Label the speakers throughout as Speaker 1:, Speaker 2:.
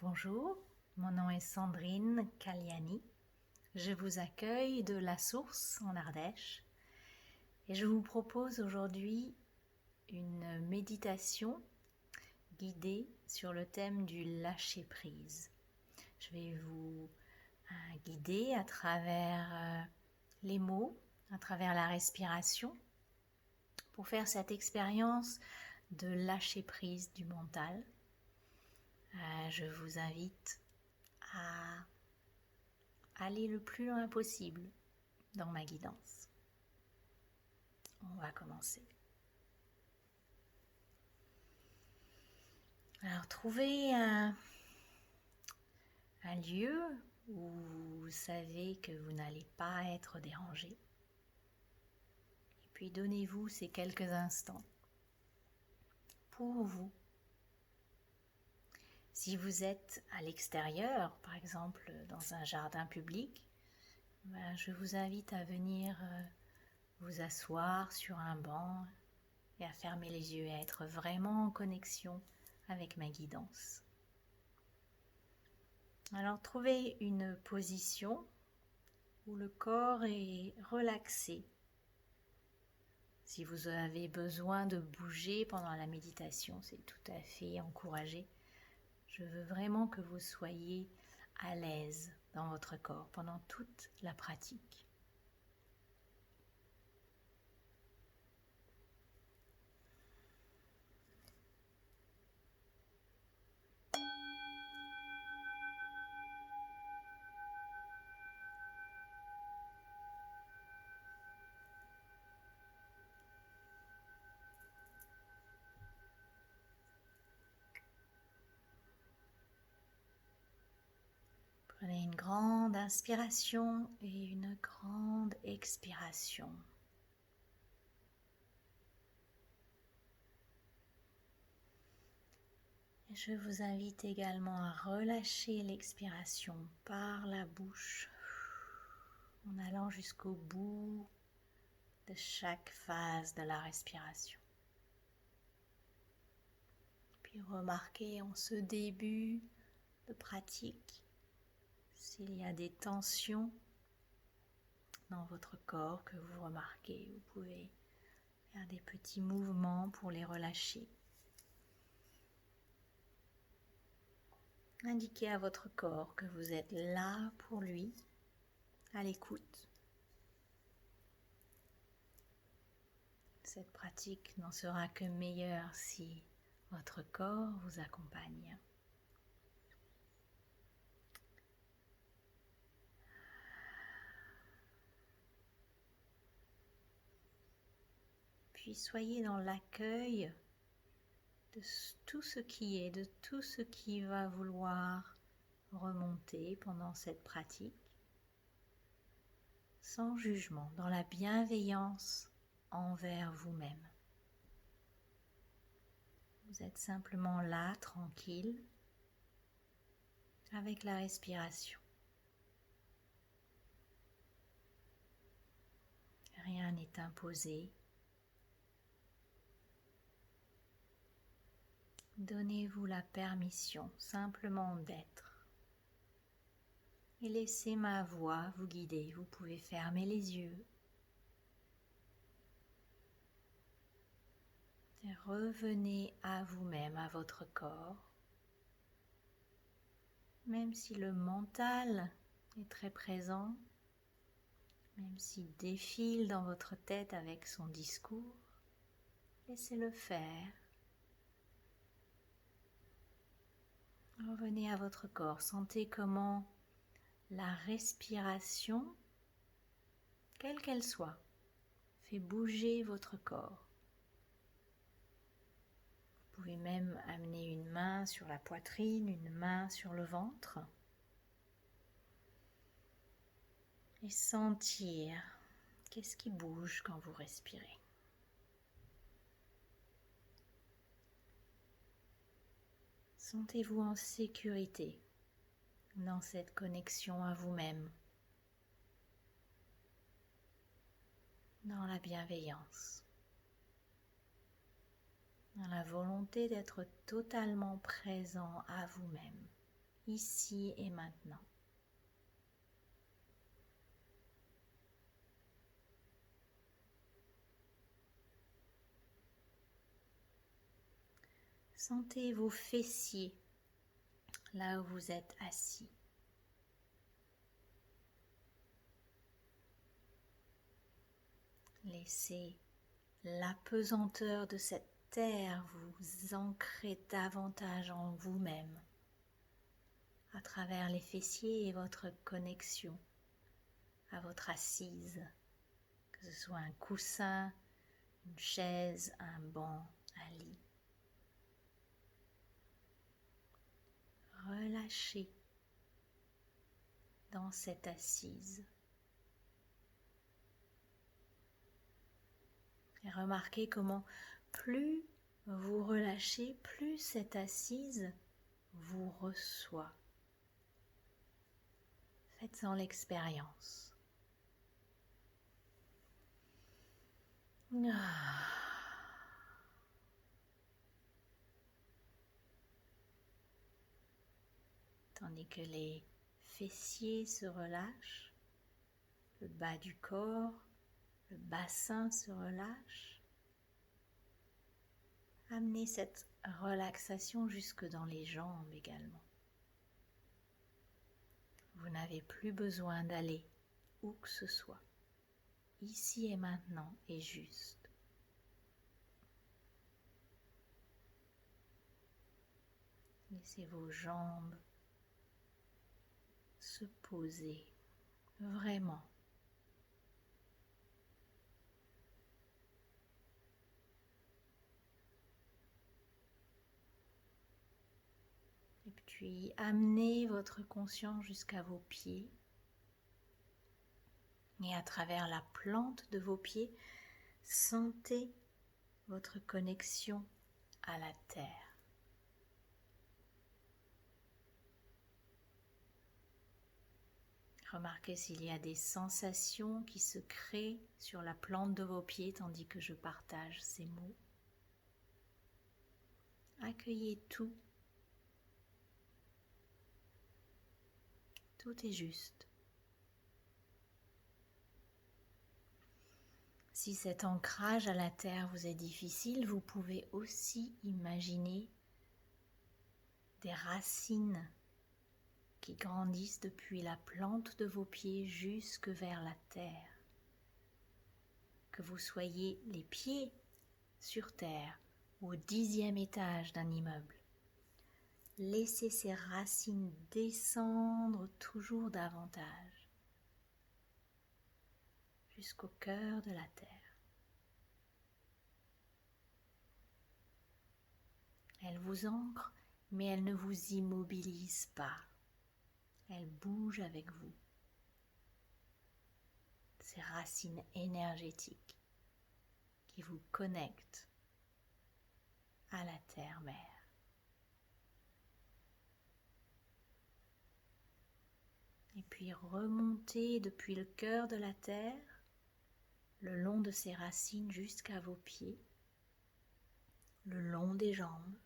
Speaker 1: Bonjour, mon nom est Sandrine Kaliani. Je vous accueille de La Source en Ardèche et je vous propose aujourd'hui une méditation guidée sur le thème du lâcher-prise. Je vais vous guider à travers les mots, à travers la respiration pour faire cette expérience de lâcher-prise du mental. Je vous invite à aller le plus loin possible dans ma guidance. On va commencer. Alors, trouvez un lieu où vous savez que vous n'allez pas être dérangé. Et puis, donnez-vous ces quelques instants pour vous. Si vous êtes à l'extérieur, par exemple dans un jardin public, je vous invite à venir vous asseoir sur un banc et à fermer les yeux et à être vraiment en connexion avec ma guidance. Alors trouvez une position où le corps est relaxé. Si vous avez besoin de bouger pendant la méditation, c'est tout à fait encouragé. Je veux vraiment que vous soyez à l'aise dans votre corps pendant toute la pratique. Prenez une grande inspiration et une grande expiration. Et je vous invite également à relâcher l'expiration par la bouche en allant jusqu'au bout de chaque phase de la respiration. Puis remarquez en ce début de pratique s'il y a des tensions dans votre corps que vous remarquez. Vous pouvez faire des petits mouvements pour les relâcher. Indiquez à votre corps que vous êtes là pour lui, à l'écoute. Cette pratique n'en sera que meilleure si votre corps vous accompagne. Puis soyez dans l'accueil de tout ce qui est, de tout ce qui va vouloir remonter pendant cette pratique, sans jugement, dans la bienveillance envers vous-même. Vous êtes simplement là, tranquille, avec la respiration. Rien n'est imposé. Donnez-vous la permission simplement d'être. Et laissez ma voix vous guider. Vous pouvez fermer les yeux. Et revenez à vous-même, à votre corps. Même si le mental est très présent, même s'il défile dans votre tête avec son discours, laissez-le faire. Revenez à votre corps. Sentez comment la respiration, quelle qu'elle soit, fait bouger votre corps. Vous pouvez même amener une main sur la poitrine, une main sur le ventre et sentir qu'est-ce qui bouge quand vous respirez. Sentez-vous en sécurité dans cette connexion à vous-même, dans la bienveillance, dans la volonté d'être totalement présent à vous-même. ici et maintenant. Sentez vos fessiers là où vous êtes assis. Laissez la pesanteur de cette terre vous ancrer davantage en vous-même à travers les fessiers et votre connexion à votre assise, que ce soit un coussin, une chaise, un banc, un lit. Relâchez dans cette assise. Et remarquez comment plus vous relâchez, plus cette assise vous reçoit. Faites-en l'expérience. Tandis que les fessiers se relâchent, le bas du corps, le bassin se relâche. Amenez cette relaxation jusque dans les jambes également. Vous n'avez plus besoin d'aller où que ce soit. Ici et maintenant est juste. Laissez vos jambes se poser vraiment. Et puis amenez votre conscience jusqu'à vos pieds. Et à travers la plante de vos pieds, sentez votre connexion à la terre. Remarquez s'il y a des sensations qui se créent sur la plante de vos pieds tandis que je partage ces mots. Accueillez tout. Tout est juste. Si cet ancrage à la terre vous est difficile, vous pouvez aussi imaginer des racines qui grandissent depuis la plante de vos pieds jusque vers la terre. Que vous soyez les pieds sur terre ou au 10e étage d'un immeuble, laissez ces racines descendre toujours davantage jusqu'au cœur de la terre. Elles vous ancrent, mais elles ne vous immobilisent pas. Elles bougent avec vous. Ces racines énergétiques qui vous connectent à la terre-mère. Et puis remontez depuis le cœur de la terre, le long de ces racines jusqu'à vos pieds, le long des jambes.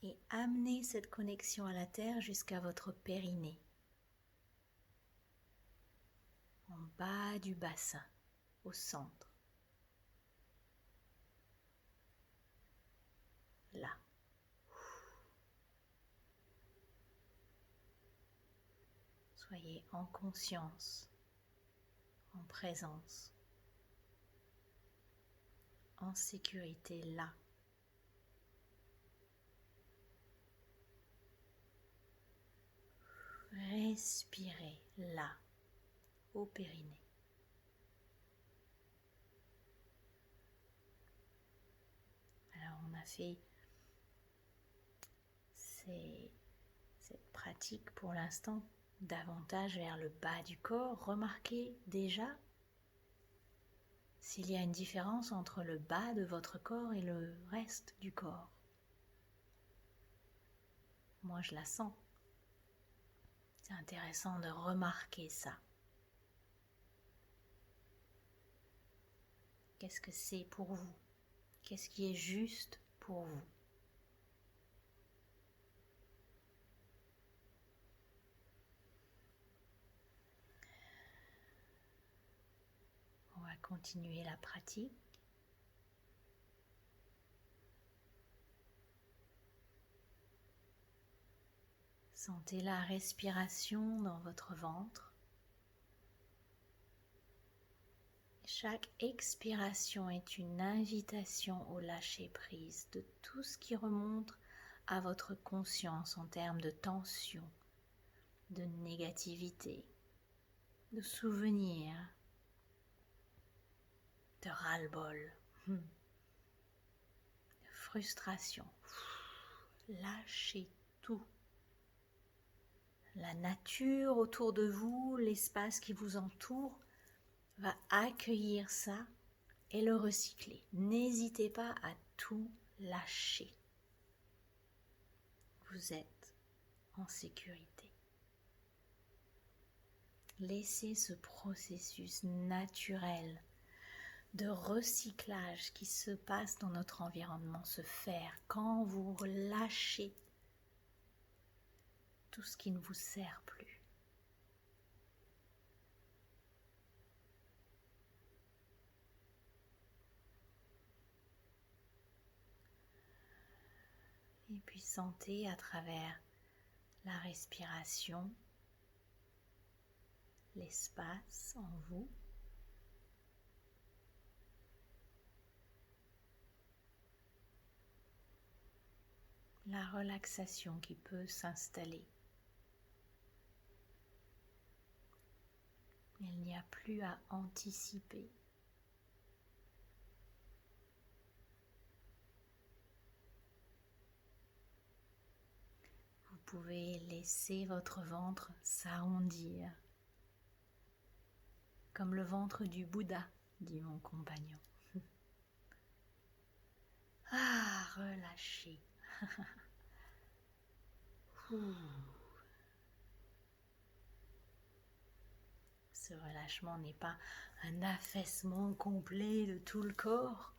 Speaker 1: Et amenez cette connexion à la terre jusqu'à votre périnée, en bas du bassin, au centre. Là. Soyez en conscience, en présence, en sécurité là. Respirez là, au périnée. Alors on a fait cette pratique pour l'instant davantage vers le bas du corps. Remarquez déjà s'il y a une différence entre le bas de votre corps et le reste du corps. Moi je la sens. C'est intéressant de remarquer ça. Qu'est-ce que c'est pour vous? Qu'est-ce qui est juste pour vous? continuer la pratique. Sentez la respiration dans votre ventre. Chaque expiration est une invitation au lâcher-prise de tout ce qui remonte à votre conscience en termes de tension, de négativité, de souvenirs, de ras-le-bol, de frustration. Lâchez tout. La nature autour de vous, l'espace qui vous entoure, va accueillir ça et le recycler. N'hésitez pas à tout lâcher. Vous êtes en sécurité. Laissez ce processus naturel de recyclage qui se passe dans notre environnement se faire quand vous lâchez tout ce qui ne vous sert plus. Et puis sentez à travers la respiration l'espace en vous. La relaxation qui peut s'installer. Il n'y a plus à anticiper. Vous pouvez laisser votre ventre s'arrondir, comme le ventre du Bouddha, dit mon compagnon. Ah, relâchez. Ce relâchement n'est pas un affaissement complet de tout le corps.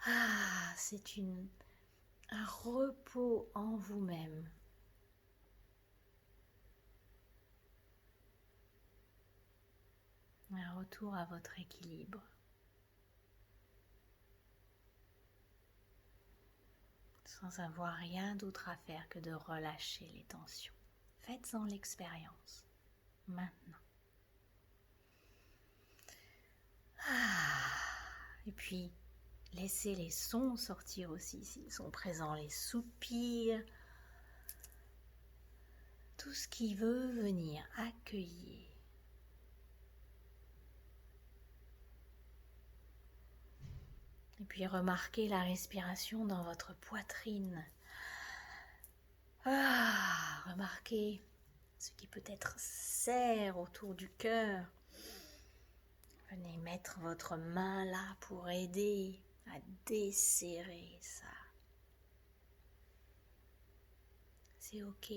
Speaker 1: Ah, c'est un repos en vous-même. Un retour à votre équilibre. Sans avoir rien d'autre à faire que de relâcher les tensions. Faites-en l'expérience, maintenant. Et puis, laissez les sons sortir aussi, s'ils sont présents, les soupirs. Tout ce qui veut venir, accueillir. Et puis remarquez la respiration dans votre poitrine. Remarquez ce qui peut-être serre autour du cœur. Venez mettre votre main là pour aider à desserrer ça. C'est ok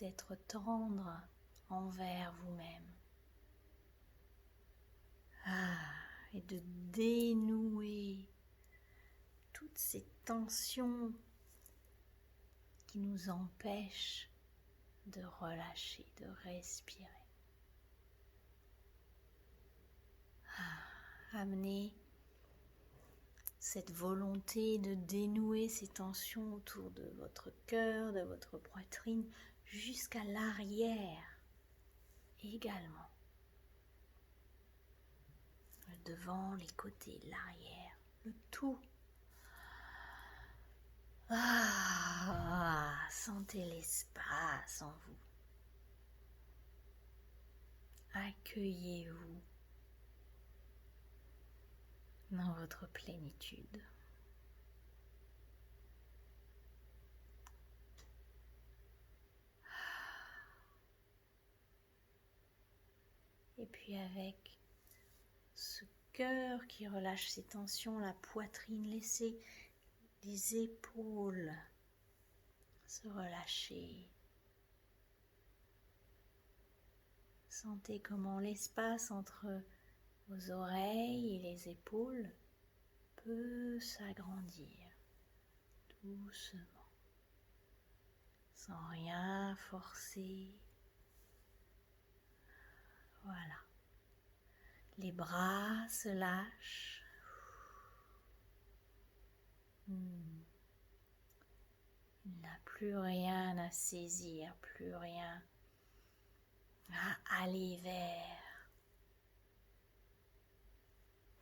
Speaker 1: d'être tendre envers vous-même. Et de dénouer toutes ces tensions qui nous empêchent de relâcher, de respirer. Amenez cette volonté de dénouer ces tensions autour de votre cœur, de votre poitrine, jusqu'à l'arrière également. Le devant, les côtés, l'arrière, le tout. Sentez l'espace en vous. Accueillez-vous dans votre plénitude. Et puis avec ce cœur qui relâche ses tensions, la poitrine, laissez les épaules se relâcher. Sentez comment l'espace entre vos oreilles et les épaules peut s'agrandir doucement, sans rien forcer. Voilà. Les bras se lâchent. Il n'a plus rien à saisir, plus rien à aller vers.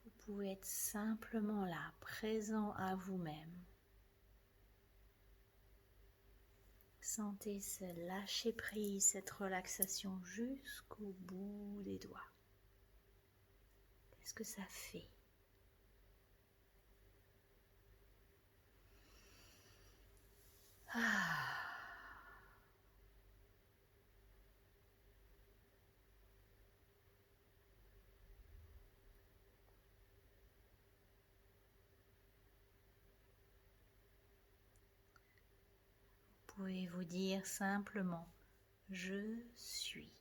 Speaker 1: Vous pouvez être simplement là, présent à vous-même. Sentez ce lâcher prise, cette relaxation jusqu'au bout des doigts. Qu'est-ce que ça fait? Pouvez-vous dire simplement « Je suis ».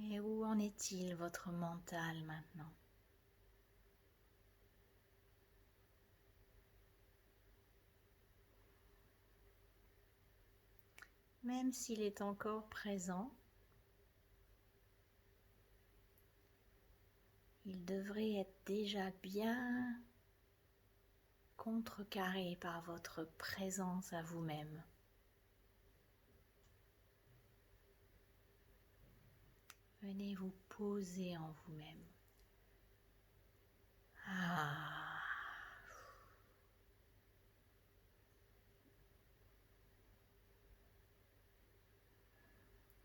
Speaker 1: Et où en est-il votre mental maintenant? Même s'il est encore présent, il devrait être déjà bien contrecarré par votre présence à vous-même. Venez vous poser en vous-même.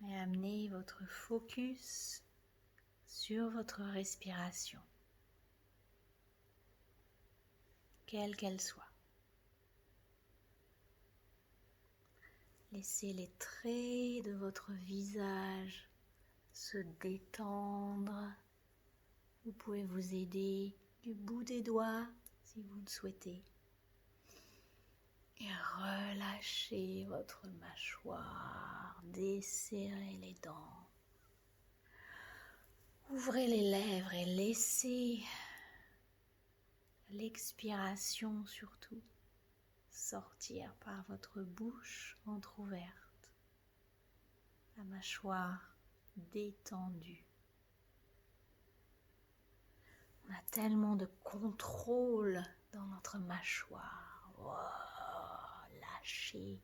Speaker 1: Et amenez votre focus sur votre respiration, quelle qu'elle soit. Laissez les traits de votre visage se détendre. Vous pouvez vous aider du bout des doigts si vous le souhaitez. Et relâchez votre mâchoire, desserrez les dents. Ouvrez les lèvres et laissez l'expiration surtout sortir par votre bouche entrouverte, la mâchoire détendue. On a tellement de contrôle dans notre mâchoire. Oh, lâchez.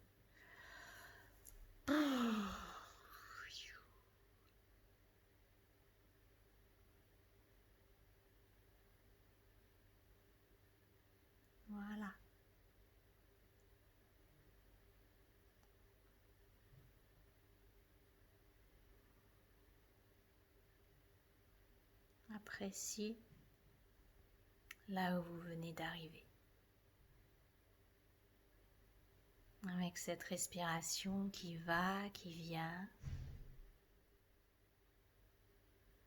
Speaker 1: Voilà. Appréciez là où vous venez d'arriver. Avec cette respiration qui va, qui vient,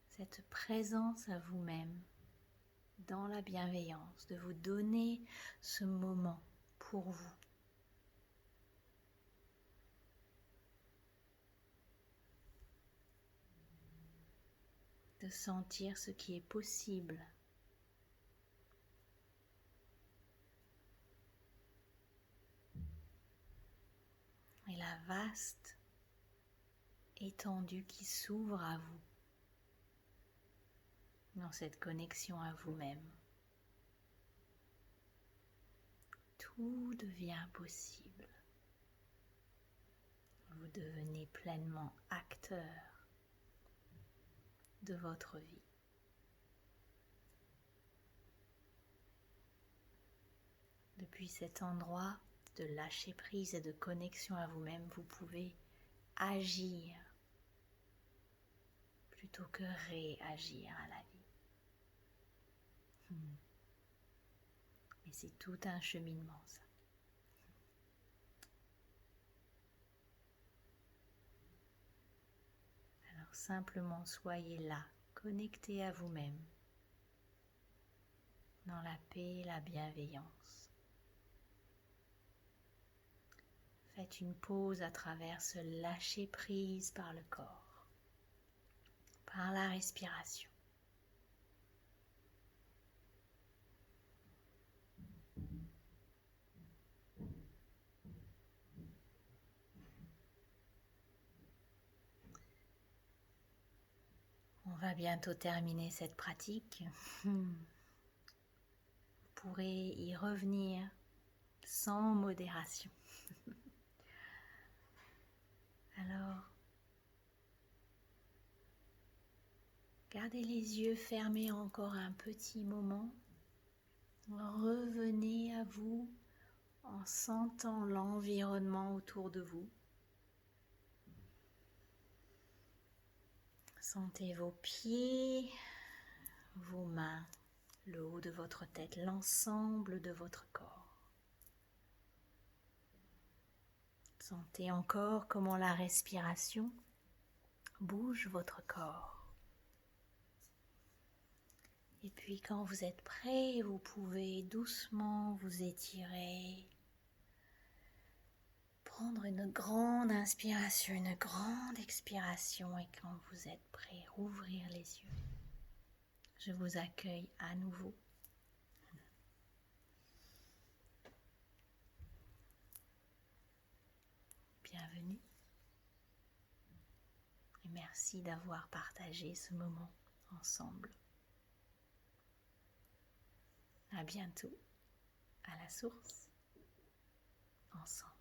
Speaker 1: cette présence à vous-même dans la bienveillance, de vous donner ce moment pour vous. De sentir ce qui est possible. Et la vaste étendue qui s'ouvre à vous dans cette connexion à vous-même. Tout devient possible. Vous devenez pleinement acteur de votre vie. Depuis cet endroit de lâcher prise et de connexion à vous-même, vous pouvez agir plutôt que réagir à la vie. Mais c'est tout un cheminement, ça. Alors simplement soyez là, connectés à vous-même, dans la paix et la bienveillance. Faites une pause à travers ce lâcher prise par le corps, par la respiration. On va bientôt terminer cette pratique. Vous pourrez y revenir sans modération. Alors, gardez les yeux fermés encore un petit moment. Revenez à vous en sentant l'environnement autour de vous. Sentez vos pieds, vos mains, le haut de votre tête, l'ensemble de votre corps. Sentez encore comment la respiration bouge votre corps. Et puis quand vous êtes prêt, vous pouvez doucement vous étirer. Prendre une grande inspiration, une grande expiration et quand vous êtes prêt, rouvrir les yeux. Je vous accueille à nouveau. Bienvenue et merci d'avoir partagé ce moment ensemble. À bientôt à la source, ensemble.